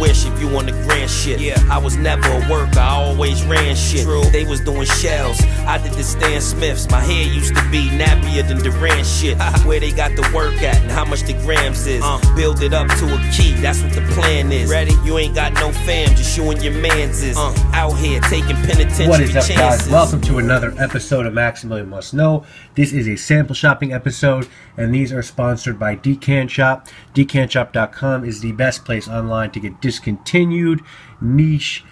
wish if you on the grand shit. Yeah, I was never a worker, I always ran shit. True. They was doing shells, I did the Stan Smiths. My hair used to be nappier than Durant shit. Where they got the work at and how much the grams is. Build it up to a key, that's what the plan is. Ready? You ain't got no fam, just you and your mans is. Out here taking penitentiary What is up, chances. guys? Welcome to another episode of Maximilian Must Know. This is a sample shopping episode, and these are sponsored by Decant Shop. DecantShop.com is the best place online to get discontinued, niche,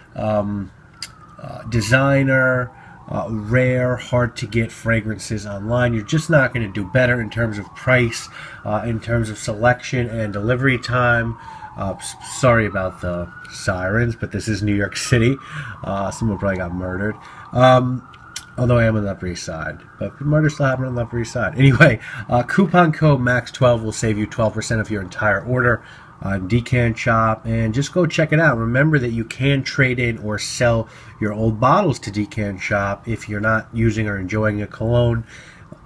designer, rare, hard-to-get fragrances online. You're just not going to do better in terms of price, in terms of selection and delivery time. Sorry about the sirens, but this is New York City. Someone probably got murdered. Although I am on the Upper East Side. But murder still happened on the Upper East Side. Anyway, coupon code MAX12 will save you 12% of your entire order on Decant Shop. And just go check it out. Remember that you can trade in or sell your old bottles to Decant Shop if you're not using or enjoying a cologne.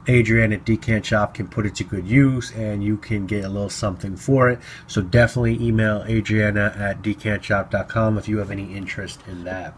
Adrienne at Decant Shop can put it to good use, and you can get a little something for it. So definitely email Adriana at decantshop.com if you have any interest in that.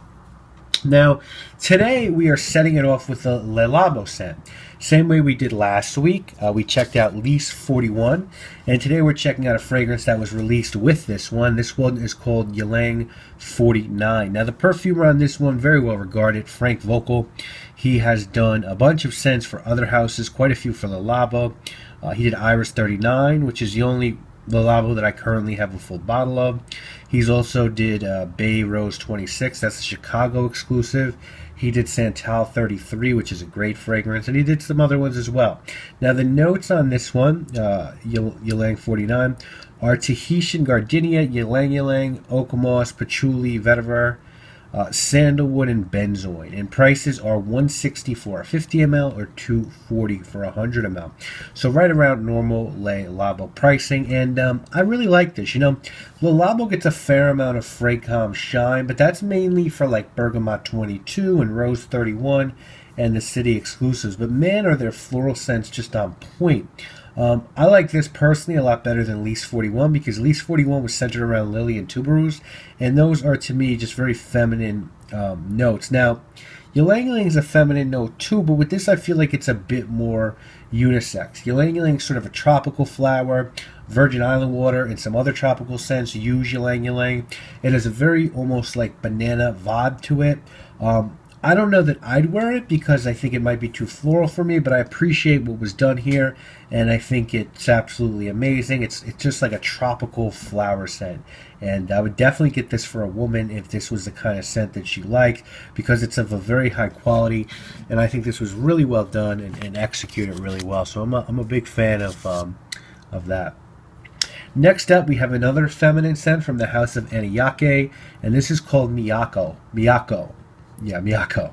Now, today we are setting it off with the Labo scent. Same way we did last week. We checked out Lease 41, and today we're checking out a fragrance that was released with this one. This one is called Ylang 49. Now, the perfumer on this one, very well regarded, Frank Vocal. He has done a bunch of scents for other houses, quite a few for the Labo. He did Iris 39, which is the only Labo that I currently have a full bottle of. He's also did Bay Rose 26, that's a Chicago exclusive. He did Santal 33, which is a great fragrance, and he did some other ones as well. Now, the notes on this one, Ylang 49, are Tahitian Gardenia, Ylang Ylang, Oak Moss, Patchouli, Vetiver, sandalwood, and benzoin, and prices are $160 for a 50 ml or $240 for a 100 ml. So right around normal Labo pricing, and I really like this. You know, the Labo gets a fair amount of Fracom shine, but that's mainly for like Bergamot 22 and Rose 31 and the city exclusives. But man, are their floral scents just on point. I like this personally a lot better than Lease 41 because Lease 41 was centered around lily and tuberose, and those are to me just very feminine notes. Now, Ylang Ylang is a feminine note too, but with this I feel like it's a bit more unisex. Ylang Ylang is sort of a tropical flower, Virgin Island water, and some other tropical scents use Ylang Ylang. It has a very almost like banana vibe to it. I don't know that I'd wear it because I think it might be too floral for me, but I appreciate what was done here, and I think it's absolutely amazing. It's just like a tropical flower scent, and I would definitely get this for a woman if this was the kind of scent that she liked because it's of a very high quality, and I think this was really well done and executed really well. So I'm a big fan of that. Next up, we have another feminine scent from the house of Annayake, and this is called Miyako. Yeah, Miyako.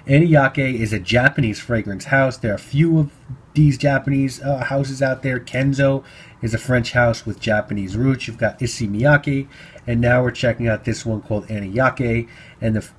Annayake is a Japanese fragrance house. There are a few of these Japanese houses out there. Kenzo is a French house with Japanese roots. You've got Issey Miyake, and now we're checking out this one called Annayake, and the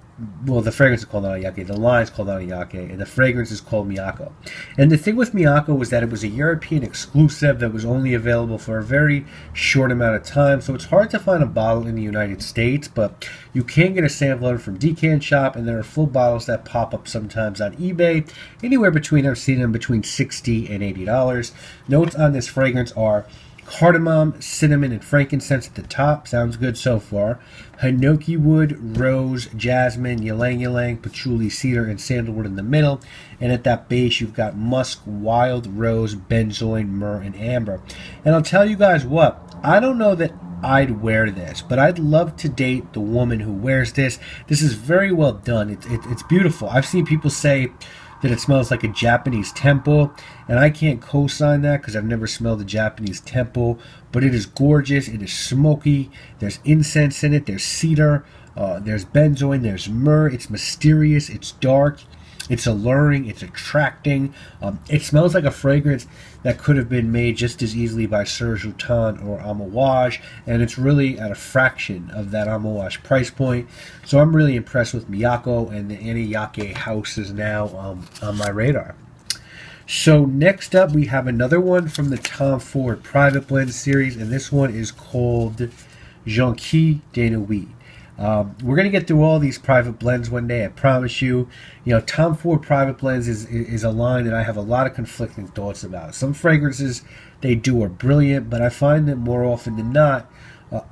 fragrance is called Annayake, the line is called Annayake, and the fragrance is called Miyako. And the thing with Miyako was that it was a European exclusive that was only available for a very short amount of time, so it's hard to find a bottle in the United States, but you can get a sample of it from Decant Shop, and there are full bottles that pop up sometimes on eBay, anywhere between, I've seen them between $60 and $80. Notes on this fragrance are cardamom, cinnamon, and frankincense at the top. Sounds good so far. Hinoki wood, rose, jasmine, ylang ylang, patchouli, cedar, and sandalwood in the middle. And at that base, you've got musk, wild rose, benzoin, myrrh, and amber. And I'll tell you guys what, I don't know that I'd wear this, but I'd love to date the woman who wears this. This is very well done. It's beautiful. I've seen people say that it smells like a Japanese temple, and I can't co-sign that because I've never smelled a Japanese temple, but it is gorgeous. It is smoky. There's incense in it. There's cedar. There's benzoin. There's myrrh. It's mysterious. It's dark. It's alluring. It's attracting. It smells like a fragrance that could have been made just as easily by Serge Lutens or Amouage, and it's really at a fraction of that Amouage price point. So I'm really impressed with Miyako, and the Annayake house is now on my radar. So next up, we have another one from the Tom Ford Private Blend series, and this one is called Jonquille de Nuit. We're going to get through all these private blends one day, I promise you. You know, Tom Ford private blends is a line that I have a lot of conflicting thoughts about. Some fragrances they do are brilliant, but I find them more often than not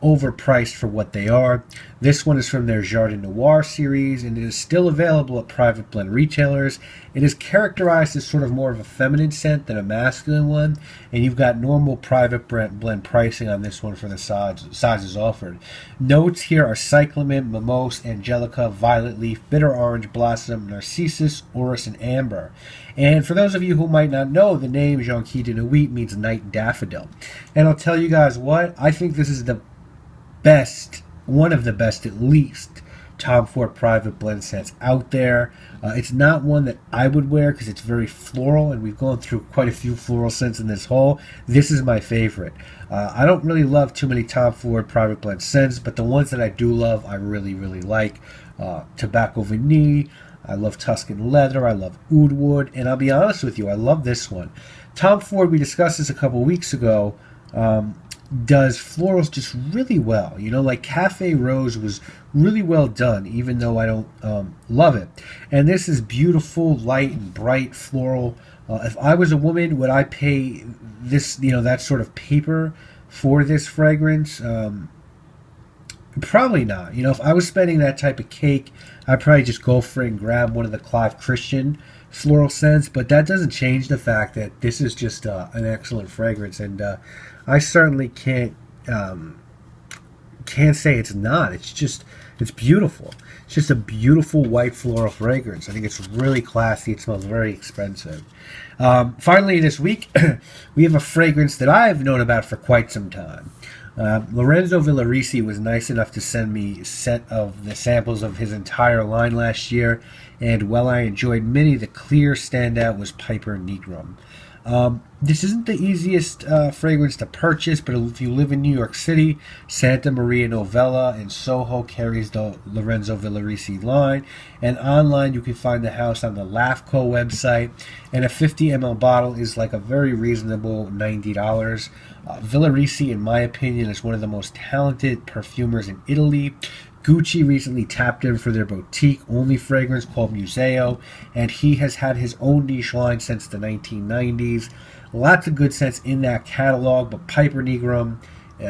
overpriced for what they are. This one is from their Jardin Noir series, and it is still available at private blend retailers. It is characterized as sort of more of a feminine scent than a masculine one, and you've got normal private blend pricing on this one for the sizes offered. Notes here are cyclamen, mimosa, angelica, violet leaf, bitter orange blossom, narcissus, orris, and amber. And for those of you who might not know, the name Jonquille de Nuit means night daffodil. And I'll tell you guys what, I think this is the best, one of the best at least, Tom Ford private blend scents out there. It's not one that I would wear because it's very floral, and we've gone through quite a few floral scents in this haul. This is my favorite. I don't really love too many Tom Ford private blend scents, but the ones that I do love, I really, really like. Tobacco Vanille, I love Tuscan Leather, I love Oud Wood, and I'll be honest with you, I love this one. Tom Ford, we discussed this a couple weeks ago, does florals just really well. You know, like Cafe Rose was really well done, even though I don't love it. And this is beautiful, light and bright floral. If I was a woman, would I pay this, you know, that sort of paper for this fragrance? Probably not. You know, if I was spending that type of cake, I'd probably just go for it and grab one of the Clive Christian floral scents. But that doesn't change the fact that this is just an excellent fragrance, and I certainly can't say it's not. It's beautiful. It's just a beautiful white floral fragrance. I think it's really classy. It smells very expensive. Finally, this week, we have a fragrance that I've known about for quite some time. Lorenzo Villoresi was nice enough to send me a set of the samples of his entire line last year, and while I enjoyed many, the clear standout was Piper Nigrum. This isn't the easiest fragrance to purchase, but if you live in New York City, Santa Maria Novella and Soho carries the Lorenzo Villoresi line, and online you can find the house on the LAFCO website, and a 50 ml bottle is like a very reasonable $90. Villoresi, in my opinion, is one of the most talented perfumers in Italy. Gucci recently tapped him for their boutique-only fragrance called Museo, and he has had his own niche line since the 1990s. Lots of good scents in that catalog, but Piper Nigrum,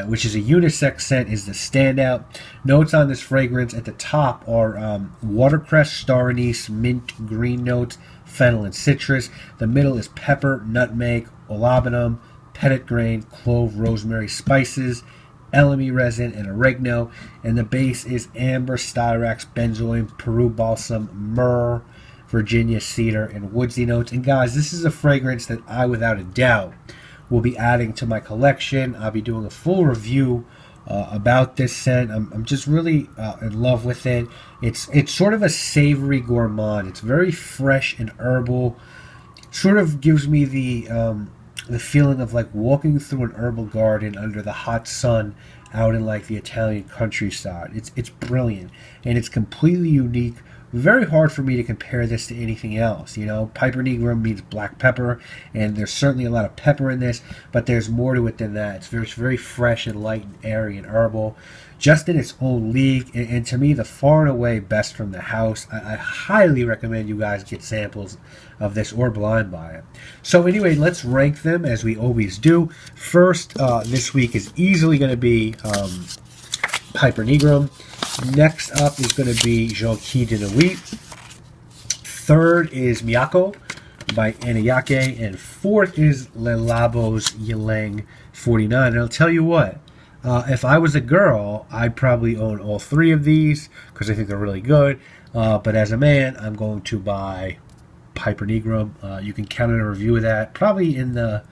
which is a unisex scent, is the standout. Notes on this fragrance at the top are watercress, star anise, mint, green notes, fennel, and citrus. The middle is pepper, nutmeg, olibanum, petit grain, clove, rosemary, spices, elemi resin, and oregano, and the base is amber, styrax, benzoin, Peru balsam, myrrh, Virginia cedar, and woodsy notes. And guys, this is a fragrance that I, without a doubt, will be adding to my collection. I'll be doing a full review about this scent. I'm just really in love with it. It's sort of a savory gourmand. It's very fresh and herbal. Sort of gives me the feeling of like walking through an herbal garden under the hot sun out in like the Italian countryside. It's brilliant, and it's completely unique. Very hard for me to compare this to anything else. You know, Piper Nigrum means black pepper, and there's certainly a lot of pepper in this, but there's more to it than that. It's very fresh and light and airy and herbal, just in its own league, and to me, the far and away best from the house. I highly recommend you guys get samples of this or blind buy it. So anyway, let's rank them as we always do. First, this week is easily going to be Piper Nigrum. Next up is going to be Jonquille de Nuit. Third is Miyako by Annayake. And fourth is Labo's Ylang 49. And I'll tell you what, if I was a girl, I'd probably own all three of these because I think they're really good. But as a man, I'm going to buy Piper Nigrum. You can count on a review of that probably in the,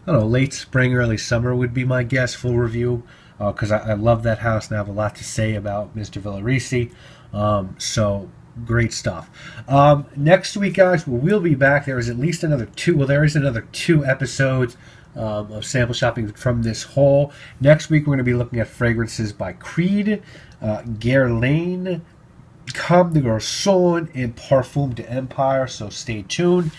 I don't know, late spring, early summer would be my guess, full review. Because I love that house and I have a lot to say about Mr. Villoresi. So, great stuff. Next week, guys, we'll be back. There is at least another two. Well, there is another 2 episodes of sample shopping from this haul. Next week, we're going to be looking at fragrances by Creed, Guerlain, Comme des Garçons in Parfum d'Empire. So stay tuned.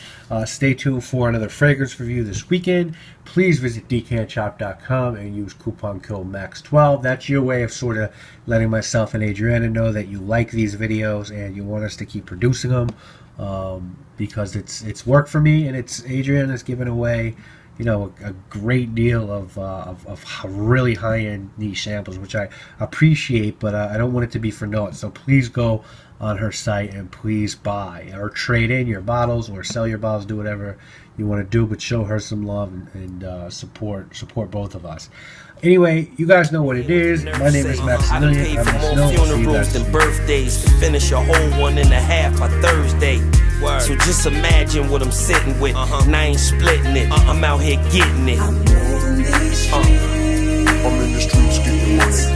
Stay tuned for another fragrance review this weekend. Please visit decantshop.com and use coupon code MAX12. That's your way of sort of letting myself and Adriana know that you like these videos and you want us to keep producing them, because it's work for me, and it's Adriana's giving away, you know, a great deal of really high-end niche samples, which I appreciate, but I don't want it to be for naught. So please go on her site and please buy or trade in your bottles or sell your bottles, do whatever you want to do, but show her some love and support both of us. Anyway, you guys know what it is. My name is Maximilian. I'm for more funerals than birthdays to finish a whole 1.5 by Thursday. So just imagine what I'm sitting with, and I ain't splitting it. I'm out here getting it. I'm in the streets getting money.